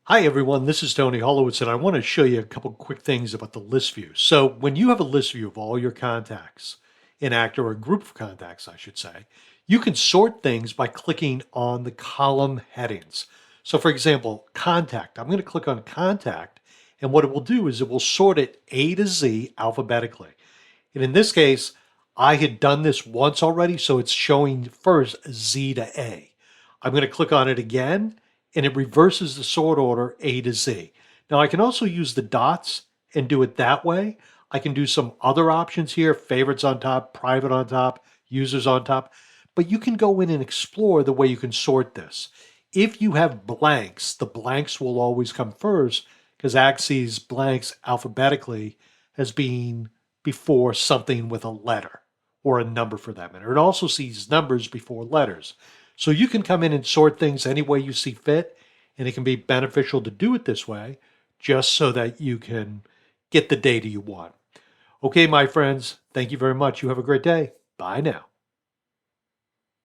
Hi everyone, this is Tony Holowitz, and I want to show you a couple quick things about the list view. So when you have a list view of all your contacts in Actor, or a group of contacts, I should say, you can sort things by clicking on the column headings. So for example, contact, I'm going to click on contact, and what it will do is it will sort it A to Z alphabetically. And in this case, I had done this once already, so it's showing first Z to A. I'm going to click on it again, and it reverses the sort order A to Z. Now I can also use the dots and do it that way. I can do some other options here, favorites on top, private on top, users on top, but you can go in and explore the way you can sort this. If you have blanks, the blanks will always come first because ACT sees blanks alphabetically as being before something with a letter or a number for that matter. It also sees numbers before letters. So you can come in and sort things any way you see fit, and it can be beneficial to do it this way just so that you can get the data you want. Okay, my friends, thank you very much. You have a great day. Bye now.